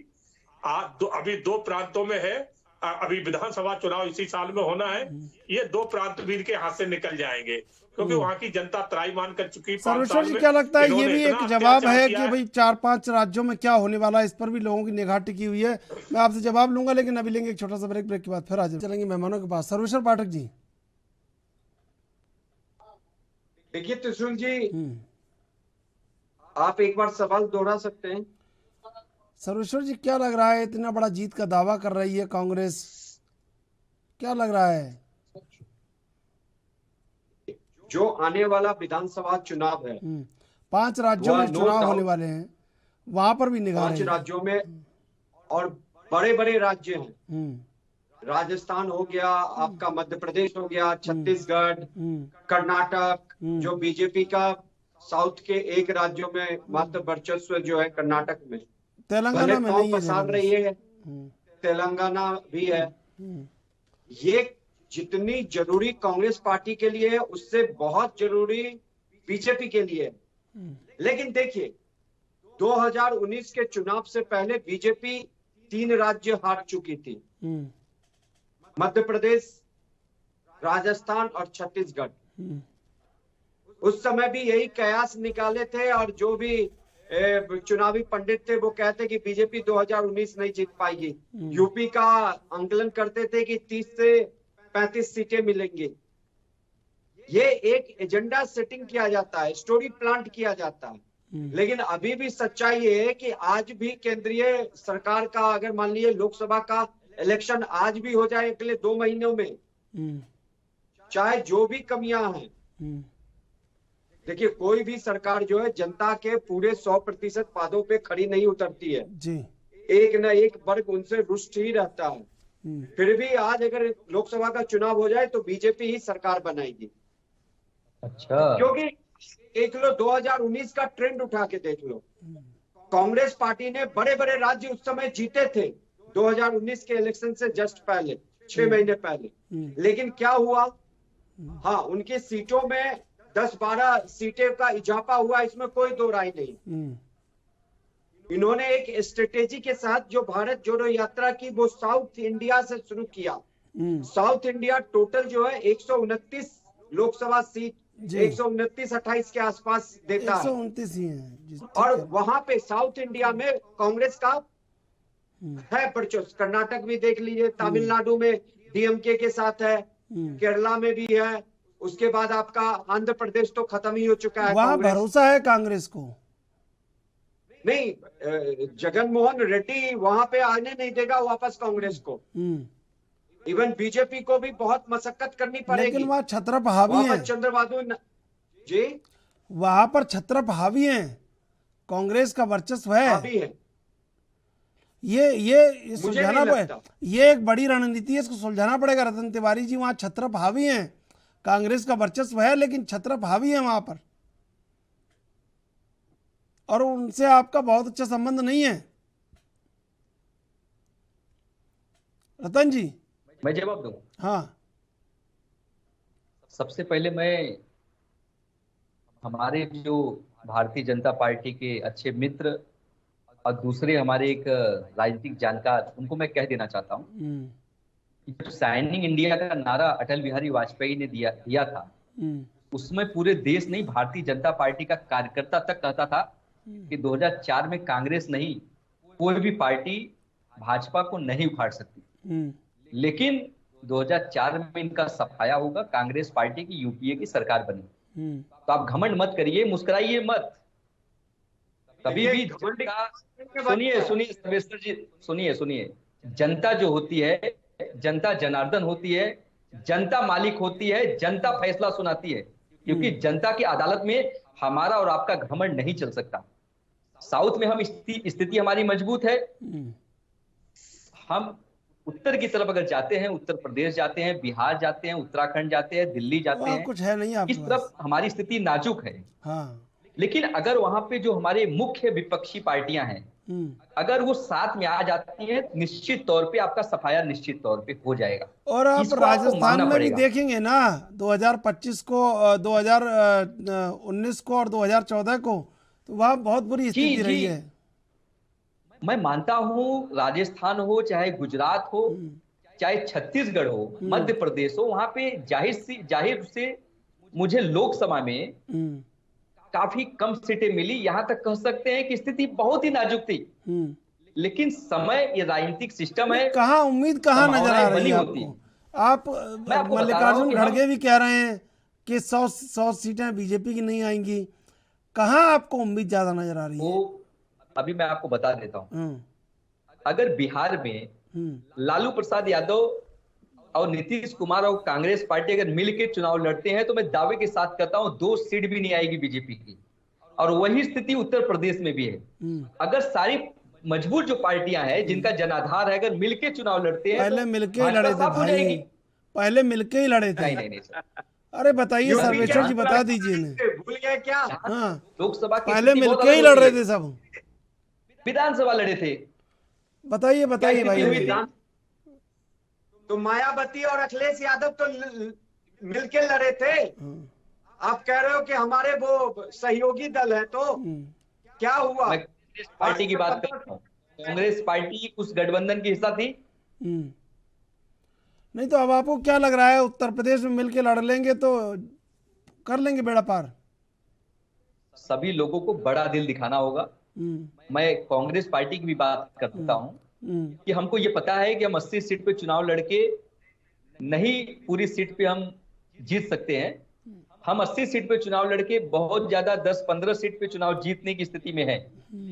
अभी 2 प्रांतों में है, अभी विधानसभा चुनाव इसी साल में होना है, ये 2 प्रांत भी इनके हाथ से निकल जाएंगे क्योंकि वहां की जनता त्राईमान कर चुकी। सर्वेश्वर जी, क्या लगता है ये भी एक जवाब है कि भाई 4-5 राज्यों में क्या होने वाला है, इस पर भी लोगों की निगाह टिकी हुई है। मैं आपसे जवाब लूंगा, लेकिन अभी लेंगे एक छोटा सा ब्रेक के बाद फिर आज चलेंगे मेहमानों के पास। सर्वेश्वर पाठक जी, देखिए त्रिशूल जी, आप एक बार सवाल दोहरा सकते हैं? सर्वेश्वर जी, क्या लग रहा है, इतना बड़ा जीत का दावा कर रही है कांग्रेस, क्या लग रहा है? जो आने वाला विधानसभा चुनाव है, 5 राज्यों में चुनाव होने वाले हैं, वहां पर भी निगाह 5 राज्यों में, और बड़े बड़े राज्य हैं। राजस्थान हो गया, आपका मध्य प्रदेश हो गया, छत्तीसगढ़, कर्नाटक, जो बीजेपी का साउथ के एक राज्यों में मात्र वर्चस्व जो है कर्नाटक में, तेलंगाना में नहीं पसार रही है, तेलंगाना भी है। ये जितनी जरूरी कांग्रेस पार्टी के लिए है, उससे बहुत जरूरी बीजेपी के लिए है। लेकिन देखिए, 2019 के चुनाव से पहले बीजेपी 3 राज्य हार चुकी थी, मध्य प्रदेश, राजस्थान और छत्तीसगढ़। उस समय भी यही कयास निकाले थे, और जो भी चुनावी पंडित थे वो कहते कि बीजेपी 2019 नहीं जीत पाएगी। यूपी का आंकलन करते थे कि 30 से 35 सीटें मिलेंगी। ये एक एजेंडा सेटिंग किया जाता है, स्टोरी प्लांट किया जाता है। लेकिन अभी भी सच्चाई ये है कि आज भी केंद्रीय सरकार का, अगर मान लीजिए लोकसभा का इलेक्शन आज भी हो जाए अगले 2 महीनों में, चाहे जो भी कमियां हैं, देखिए कोई भी सरकार जो है जनता के पूरे 100% पादों पे खड़ी नहीं उतरती है जी। एक न एक वर्ग उनसे रुष्ट ही रहता है। फिर भी आज अगर लोकसभा का चुनाव हो जाए तो बीजेपी ही सरकार बनाएगी। अच्छा, क्योंकि देख लो 2019 का ट्रेंड उठा के देख लो, कांग्रेस पार्टी ने बड़े बड़े राज्य उस समय जीते थे 2019 के इलेक्शन से जस्ट पहले, 6 महीने पहले। लेकिन क्या हुआ, हाँ उनकी सीटों में 10-12 सीटें का इजाफा हुआ, इसमें कोई दो राय नहीं। इन्होंने एक स्ट्रेटेजी के साथ जो भारत जोड़ो यात्रा की, वो साउथ इंडिया से शुरू किया। साउथ इंडिया टोटल जो है 129 लोकसभा सीट, 129-28 के आसपास देता है। 129 ही है। और वहां पे साउथ इंडिया में कांग्रेस का है वर्चस्व। कर्नाटक भी देख लीजिए, तमिलनाडु में डीएमके के साथ है, केरला में भी है, उसके बाद आपका आंध्र प्रदेश तो खत्म ही हो चुका है। वहां भरोसा है कांग्रेस को? नहीं, जगनमोहन रेड्डी वहां पे आने नहीं देगा वापस कांग्रेस को। इवन बीजेपी को भी बहुत मशक्कत करनी पड़ेगी। लेकिन वहां छत्रप हावी है चंद्रबाबू जी, वहां पर छत्रप हावी है, कांग्रेस का वर्चस्व है, हावी है। ये सुलझाना पड़ेगा, ये एक बड़ी रणनीति है, इसको सुलझाना पड़ेगा रतन तिवारी जी। वहां छत्रप हावी है, कांग्रेस का वर्चस्व है लेकिन छत्रप हावी है वहां पर, और उनसे आपका बहुत अच्छा संबंध नहीं है। रतन जी, मैं जवाब दूं? हाँ, सबसे पहले मैं हमारे जो भारतीय जनता पार्टी के अच्छे मित्र और दूसरे हमारे एक राजनीतिक जानकार, उनको मैं कह देना चाहता हूँ, साइनिंग इंडिया का नारा अटल बिहारी वाजपेयी ने दिया था, उसमें पूरे देश नहीं, भारतीय जनता पार्टी का कार्यकर्ता तक कहता था कि 2004 में कांग्रेस नहीं, कोई भी पार्टी भाजपा को नहीं उखाड़ सकती। लेकिन 2004 में इनका सफाया होगा, कांग्रेस पार्टी की यूपीए की सरकार बनी। तो आप घमंड मत करिए, मुस्कुराइए मत। कभी भी सुनिए सर्वेश्वर जी, सुनिए, जनता जो होती है, जनता जनार्दन होती है, जनता मालिक होती है, जनता फैसला सुनाती है। क्योंकि जनता की अदालत में हमारा और आपका घमंड नहीं चल सकता। साउथ में हम स्थिति हमारी मजबूत है। हम उत्तर की तरफ अगर जाते हैं, उत्तर प्रदेश जाते हैं, बिहार जाते हैं, उत्तराखंड जाते हैं, दिल्ली जाते हैं, कुछ है नहीं, इस तरफ हमारी स्थिति नाजुक है। हाँ। लेकिन अगर वहां पे जो हमारे मुख्य विपक्षी पार्टियां हैं, अगर वो साथ में आ जाती हैं, निश्चित तौर पे आपका सफाया निश्चित तौर पे हो जाएगा। और आप राजस्थान में भी देखेंगे ना, 2025 को, 2019 को और 2014 को, तो वहां बहुत बुरी स्थिति रही है। मैं मानता हूं, राजस्थान हो, चाहे गुजरात हो, चाहे छत्तीसगढ़ हो, मध्य प्रदेश हो, वहां पे जाहिर से मुझे लोकसभा में काफी कम सीटें मिली। यहां तक कह सकते हैं कि स्थिति बहुत ही नाजुक थी। लेकिन समय, ये राजनीतिक सिस्टम है, कहाँ उम्मीद कहाँ नजर आ रही है आपको? आप मल्लिकार्जुन खड़गे भी कह रहे हैं कि 100 सीटें बीजेपी की नहीं आएंगी, कहाँ आपको उम्मीद ज्यादा नजर आ रही है? वो अभी मैं आपको बता देता हूँ। अगर बिहार में लालू प्रसाद यादव और नीतीश कुमार और कांग्रेस पार्टी अगर मिलकर चुनाव लड़ते हैं तो मैं दावे के साथ कहता हूं 2 सीट भी नहीं आएगी बीजेपी की। और वही स्थिति उत्तर प्रदेश में भी है। अगर सारी मजबूत जो पार्टियां हैं जिनका जनाधार है अगर मिलकर चुनाव लड़ते हैं पहले तो मिलके ही लड़े थे भाजपा हो भाई, जाएगी। पहले मिलके ही लड़े थे। नहीं सर। अरे बताइए सर्वेश्वर जी, बता दीजिए इन्हें। भूल गए क्या? हाँ, लोकसभा की पहले स्थिति बहुत मिलके ही अलग लड़ रहे होती है। थे सब। विधानसभा लड़े थे। बताइए बताइए क्या स्थिति हुई भाई। थी? तो मायावती और अखिलेश यादव तो मिलके लड़े थे। आप कह रहे हो कि हमारे वो सहयोगी दल है, तो क्या हुआ? मैं कांग्रेस पार्टी की बात कर रहा हूँ। कांग्रेस पार्टी उस गठबंधन की हिस्सा थी। नहीं तो अब आपको क्या लग रहा है, उत्तर प्रदेश में मिलके लड़ लेंगे तो कर लेंगे बेड़ा पार? सभी लोगों को बड़ा दिल दिखाना होगा। मैं कांग्रेस पार्टी की भी बात करता हूँ कि हमको ये पता है कि हम 80 सीट पे चुनाव लड़के नहीं पूरी सीट पे हम जीत सकते हैं। हम 80 सीट पे चुनाव लड़के बहुत ज्यादा 10-15 सीट पे चुनाव जीतने की स्थिति में है,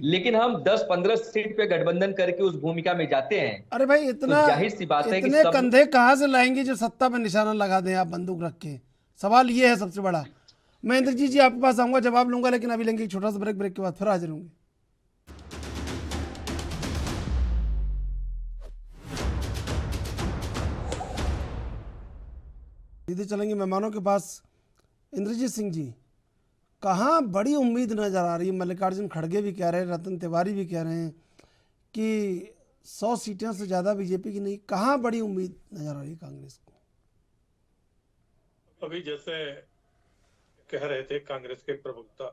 लेकिन हम 10-15 सीट पे गठबंधन करके उस भूमिका में जाते हैं। अरे भाई इतना तो जाहिर सी बात है कि इतने कंधे कहाँ से लाएंगे जो सत्ता पे निशाना लगा दें आप बंदूक रख के? सवाल ये है सबसे बड़ा। मैं इंद्रजीत जी आपके पास आऊंगा, जवाब लूंगा, लेकिन अभी लेंगे एक छोटा सा ब्रेक। ब्रेक के बाद फिर हाजिर होंगे। सीधे चलेंगे मेहमानों के पास। इंद्रजीत सिंह जी, कहाँ बड़ी उम्मीद नजर आ रही है? मल्लिकार्जुन खड़गे भी कह रहे हैं, रतन तिवारी भी कह रहे हैं कि 100 सीटें से ज़्यादा बीजेपी की नहीं। कहाँ बड़ी उम्मीद नजर आ रही है कांग्रेस को? अभी जैसे कह रहे थे कांग्रेस के प्रवक्ता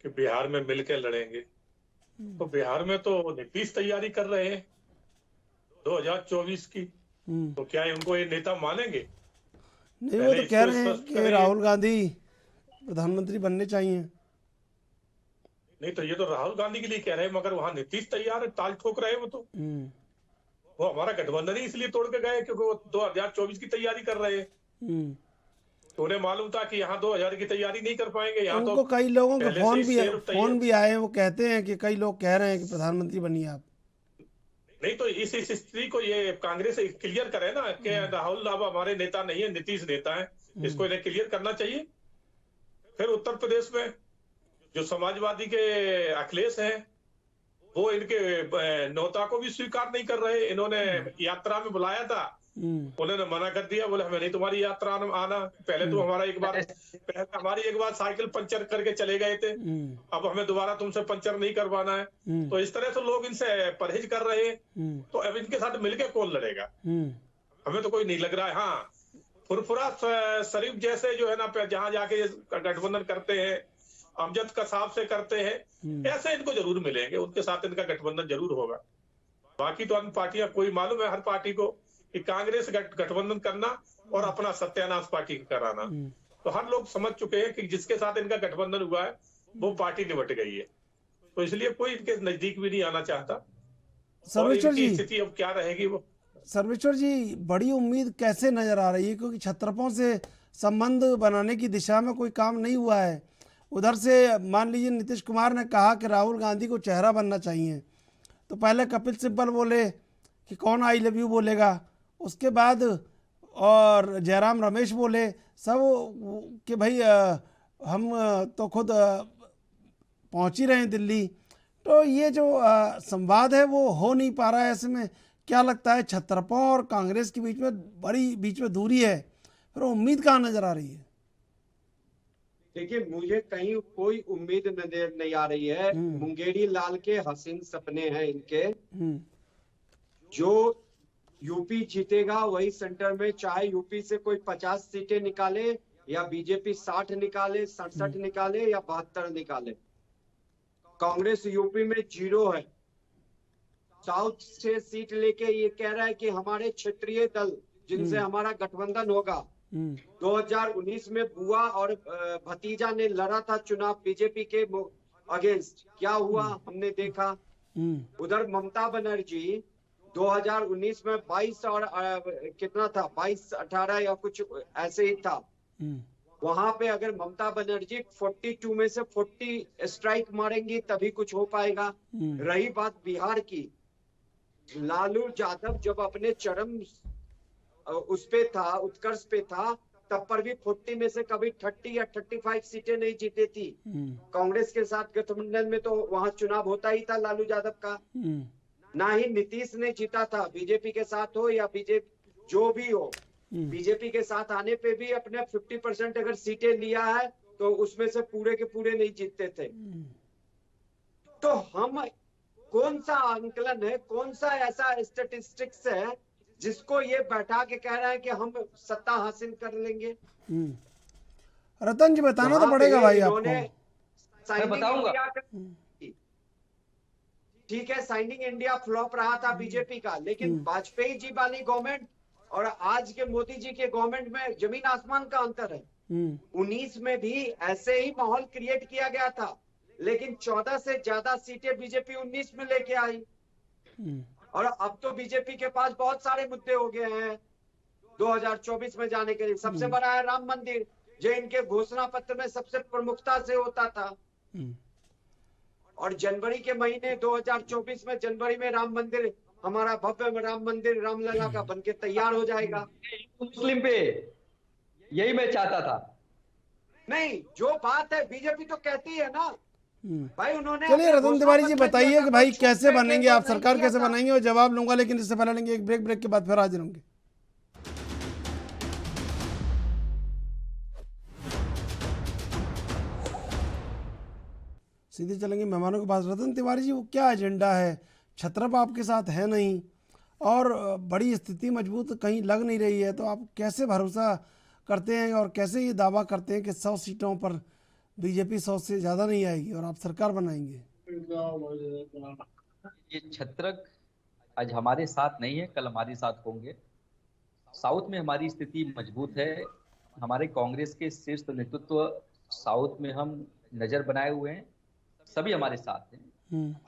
कि बिहार में मिलकर लड़ेंगे, तो बिहार में तो नीतीश तैयारी कर रहे हैं 2024 की। तो क्या उनको ये नेता मानेंगे? नहीं, वो तो कह रहे हैं कि राहुल गांधी प्रधानमंत्री बनने चाहिए। नहीं तो ये तो राहुल गांधी के लिए कह रहे हैं, मगर वहां नीतीश तैयार है, ताल ठोक रहे हैं। वो हमारा गठबंधन ही इसलिए तोड़ के गए क्योंकि वो 2024 की तैयारी कर रहे हैं। तो उन्हें मालूम था कि यहाँ 2000 की तैयारी नहीं कर पाएंगे। यहाँ उनको तो कई लोगों के फोन भी आए हैं, वो कहते हैं कि कई लोग कह रहे हैं कि प्रधानमंत्री बनिए आप। नहीं तो इस स्थिति को ये कांग्रेस क्लियर करे ना कि राहुल अब हमारे नेता नहीं है, नीतीश नेता है। इसको इन्हें क्लियर करना चाहिए। फिर उत्तर प्रदेश में जो समाजवादी के अखिलेश हैं, वो इनके न्योता को भी स्वीकार नहीं कर रहे। इन्होंने यात्रा में बुलाया था, उन्होंने मना कर दिया, बोले हमें नहीं तुम्हारी यात्रा आना। पहले तो हमारी एक बार साइकिल पंचर करके चले गए थे, अब हमें दोबारा तुमसे पंचर नहीं करवाना है। तो इस तरह से लोग इनसे परहेज कर रहे हैं। तो अब इनके साथ मिलके कौन लड़ेगा? हमें तो कोई नहीं लग रहा है। हाँ, फुरफुरा शरीफ जैसे जो है ना, जहां जाके गठबंधन करते हैं, अमजद कसाब से करते हैं, ऐसे इनको जरूर मिलेंगे, उनके साथ इनका गठबंधन जरूर होगा। बाकी तो अन्य पार्टियां, कोई मालूम है हर पार्टी को कि कांग्रेस गठबंधन करना और अपना सत्यानाश पार्टी कराना। तो हर लोग समझ चुके हैं कि जिसके साथ इनका गठबंधन हुआ है वो पार्टी निपट गई है। तो इसलिए कोई इनके नजदीक भी नहीं आना चाहता। सर्वेश्वर जी, स्थिति अब क्या रहेगी वो? सर्वेश्वर जी, बड़ी उम्मीद कैसे नजर आ रही है? क्योंकि छत्रपों से संबंध बनाने की दिशा में कोई काम नहीं हुआ है। उधर से मान लीजिए नीतीश कुमार ने कहा कि राहुल गांधी को चेहरा बनना चाहिए, तो पहले कपिल सिब्बल बोले कि कौन आई लव यू बोलेगा, उसके बाद और जयराम रमेश बोले सब कि भाई हम तो खुद पहुंच ही रहे हैं दिल्ली। तो ये जो संवाद है वो हो नहीं पा रहा है। ऐसे में क्या लगता है, छत्रपों और कांग्रेस के बीच में दूरी है, फिर उम्मीद कहाँ नजर आ रही है? देखिए, मुझे कहीं कोई उम्मीद नजर नहीं आ रही है। मुंगेरी लाल के हसीन सपने हैं इनके। जो यूपी जीतेगा वही सेंटर में, चाहे यूपी से कोई 50 सीटें निकाले या बीजेपी 60 निकाले, 67 निकाले या 72 निकाले, कांग्रेस यूपी में 0 है। साउथ से सीट लेके ये कह रहा है कि हमारे क्षेत्रीय दल जिनसे हमारा गठबंधन होगा। 2019 में बुआ और भतीजा ने लड़ा था चुनाव बीजेपी के अगेंस्ट, क्या हुआ हमने देखा। उधर ममता बनर्जी 2019 में 22 और कितना था, 22-18 या कुछ ऐसे ही था। वहां पे अगर ममता बनर्जी 42 में से 40 स्ट्राइक मारेंगी तभी कुछ हो पाएगा। रही बात बिहार की, लालू यादव जब अपने चरम उस पे था, उत्कर्ष पे था, तब पर भी 40 में से कभी 30 या 35 सीटें नहीं जीती थी। कांग्रेस के साथ गठबंधन में तो वहां चुनाव होता ही था लालू यादव का। ना ही नीतीश ने जीता था, बीजेपी के साथ हो या बीजेपी जो भी हो। बीजेपी के साथ आने पे भी अपने 50% अगर सीटें लिया है तो उसमें से पूरे के पूरे नहीं जीतते थे। तो हम कौन सा आंकलन है, कौन सा ऐसा स्टैटिस्टिक्स है जिसको ये बैठा के कह रहे हैं कि हम सत्ता हासिल कर लेंगे? रतन जी बताना तो पड़ेगा भाई आपको। मैं बताऊंगा। ठीक है, साइनिंग इंडिया फ्लॉप रहा था बीजेपी का, लेकिन वाजपेयी जी वाली गवर्नमेंट और आज के मोदी जी के गवर्नमेंट में जमीन आसमान का अंतर है। 19 में भी ऐसे ही माहौल क्रिएट किया गया था, लेकिन 14 से ज्यादा सीटें बीजेपी 19 में लेके आई। और अब तो बीजेपी के पास बहुत सारे मुद्दे हो गए हैं 2024 में जाने के लिए। सबसे बड़ा है राम मंदिर, जो इनके घोषणा पत्र में सबसे प्रमुखता से होता था। और जनवरी के महीने 2024 में जनवरी में राम मंदिर, हमारा भव्य राम मंदिर रामलला का बनके तैयार हो जाएगा। मुस्लिम पे यही मैं चाहता था। नहीं, जो बात है बीजेपी तो कहती है ना भाई, उन्होंने। चलिए रतन तिवारी जी बताइए कि भाई कैसे बनेंगे आप, सरकार कैसे बनाएंगे, और जवाब लूंगा, लेकिन इससे पहले लेंगे एक ब्रेक। ब्रेक के बाद फिर हाजिर होंगे। सीधे चलेंगे मेहमानों के पास। रतन तिवारी जी, वो क्या एजेंडा है? छत्रप आपके साथ है नहीं और बड़ी स्थिति मजबूत कहीं लग नहीं रही है, तो आप कैसे भरोसा करते हैं और कैसे ये दावा करते हैं कि 100 सीटों पर बीजेपी 100 से ज़्यादा नहीं आएगी और आप सरकार बनाएंगे? ये छत्रक आज हमारे साथ नहीं है, कल हमारे साथ होंगे। साउथ में हमारी स्थिति मजबूत है। हमारे कांग्रेस के शीर्ष नेतृत्व साउथ में हम नजर बनाए हुए हैं, सभी हमारे साथ हैं।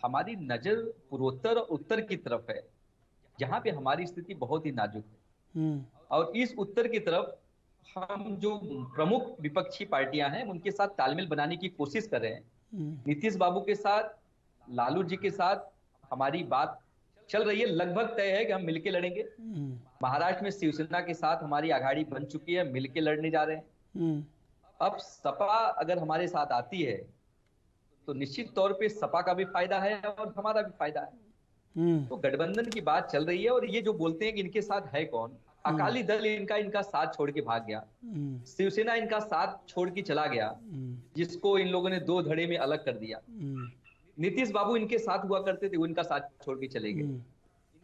हमारी नजर पूर्वोत्तर और उत्तर की तरफ है, जहाँ पे हमारी स्थिति बहुत ही नाजुक है। और इस उत्तर की तरफ हम जो प्रमुख विपक्षी पार्टियां हैं उनके साथ तालमेल बनाने की कोशिश कर रहे हैं। नीतीश बाबू के साथ, लालू जी के साथ हमारी बात चल रही है, लगभग तय है कि हम मिलके लड़ेंगे। महाराष्ट्र में शिवसेना के साथ हमारी आघाड़ी बन चुकी है, मिलके लड़ने जा रहे हैं। अब सपा अगर हमारे साथ आती है तो निश्चित तौर पे सपा का भी फायदा है और हमारा भी फायदा है। तो गठबंधन की बात चल रही है। और ये जो बोलते हैं कि इनके साथ है कौन, अकाली दल इनका साथ छोड़ के भाग गया, शिवसेना इनका साथ छोड़ के चला गया, जिसको इन लोगों ने 2 धड़े में अलग कर दिया। नीतीश बाबू इनके साथ हुआ करते थे, वो इनका साथ छोड़ के चले गए।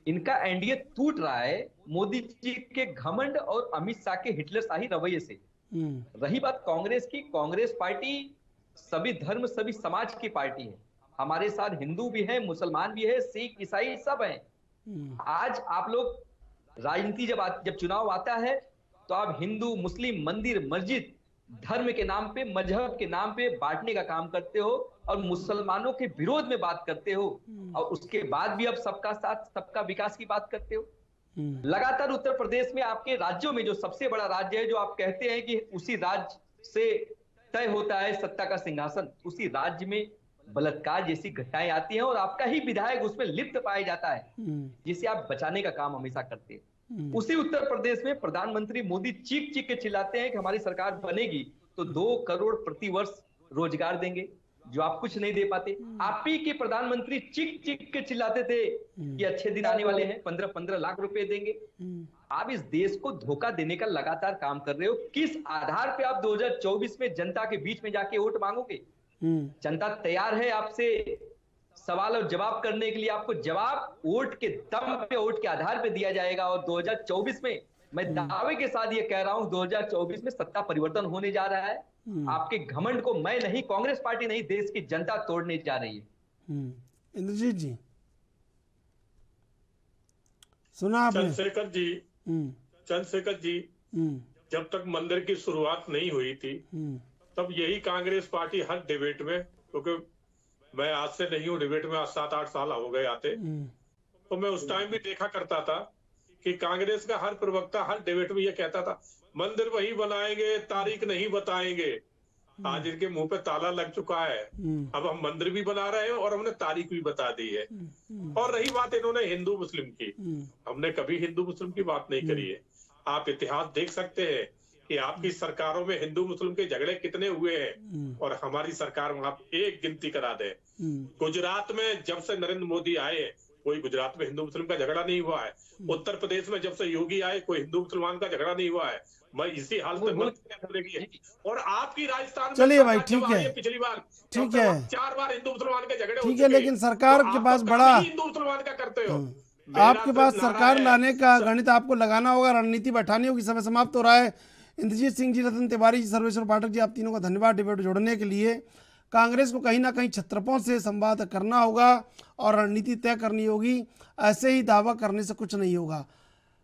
इनका एनडीए टूट रहा है मोदी जी के घमंड और अमित शाह के हिटलरशाही रवैये से। रही बात कांग्रेस की, कांग्रेस पार्टी सभी धर्म सभी समाज की पार्टी है। हमारे साथ हिंदू भी है, मुसलमान भी है, सिख ईसाई सब हैं। आज आप लोग राजनीति जब चुनाव आता है तो आप हिंदू मुस्लिम मंदिर मस्जिद धर्म के नाम पे, मजहब के नाम पे बांटने का काम करते हो और मुसलमानों के विरोध में बात करते हो, और उसके बाद भी अब सबका साथ सबका विकास की बात करते हो। लगातार उत्तर प्रदेश में आपके राज्यों में जो सबसे बड़ा राज्य है, जो आप कहते हैं कि उसी राज्य से तय होता है सत्ता का सिंहासन, उसी राज्य में बलात्कार जैसी घटनाएं आती हैं और आपका ही विधायक उसमें लिप्त पाया जाता है, जिसे आप बचाने का काम हमेशा करते हैं। उसी उत्तर प्रदेश में प्रधानमंत्री मोदी चीख चीख के चिल्लाते हैं कि हमारी सरकार बनेगी तो 2 करोड़ प्रति वर्ष रोजगार देंगे, जो आप कुछ नहीं दे पाते। आप ही के प्रधानमंत्री चीख चीख के चिल्लाते थे कि अच्छे दिन आने वाले हैं, 15-15 लाख रुपए देंगे। आप इस देश को धोखा देने का लगातार काम कर रहे हो। किस आधार पे आप 2024 में जनता के बीच में जाके वोट मांगोगे? जनता तैयार है आपसे सवाल और जवाब करने के लिए। आपको जवाब वोट के दम पे, वोट के आधार पे दिया जाएगा। और 2024 में मैं दावे के साथ ये कह रहा हूं, 2024 में सत्ता परिवर्तन होने जा रहा है। आपके घमंड को मैं नहीं, कांग्रेस पार्टी नहीं, देश की जनता तोड़ने जा रही है। इंद्रजीत जी सुना आपने? चंद्रशेखर जी जब तक मंदिर की शुरुआत नहीं हुई थी तब यही कांग्रेस पार्टी हर डिबेट में, क्योंकि मैं आज से नहीं हूँ डिबेट में, आज 7-8 साल हो गए आते, तो मैं उस टाइम भी देखा करता था कि कांग्रेस का हर प्रवक्ता हर डिबेट में ये कहता था मंदिर वही बनाएंगे, तारीख नहीं बताएंगे। आज इनके मुंह पे ताला लग चुका है। अब हम मंदिर भी बना रहे हैं और हमने तारीख भी बता दी है। और रही बात इन्होंने हिंदू मुस्लिम की, हमने कभी हिंदू मुस्लिम की बात नहीं करी है। आप इतिहास देख सकते हैं कि आपकी सरकारों में हिंदू मुस्लिम के झगड़े कितने हुए हैं और हमारी सरकार में आप एक गिनती करा दे। गुजरात में जब से नरेंद्र मोदी आए कोई गुजरात में हिंदू मुस्लिम का झगड़ा नहीं हुआ है। उत्तर प्रदेश में जब से योगी आए कोई हिंदू मुसलमान का झगड़ा नहीं हुआ है। मैं इसी हाल तक और आपकी राजस्थान में चलिए भाई ठीक है, पिछली बार ठीक है, 4 बार हिंदू मुसलमान के झगड़े ठीक है, लेकिन सरकार के पास बड़ा हिंदू मुसलमान का करते हो। आपके पास सरकार लाने का गणित आपको लगाना होगा, रणनीति बैठानी होगी। समय समाप्त हो रहा है। इंद्रजीत सिंह जी, रतन तिवारी जी, सर्वेश्वर पाठक जी, आप तीनों का धन्यवाद डिबेट जोड़ने के लिए। कांग्रेस को कहीं ना कहीं छत्रपों से संवाद करना होगा और रणनीति तय करनी होगी। ऐसे ही दावा करने से कुछ नहीं होगा।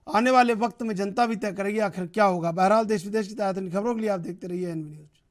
आने वाले वक्त में जनता भी तय करेगी आखिर क्या होगा। बहरहाल देश विदेश की ताज़ा खबरों के लिए आप देखते रहिए एनवी न्यूज।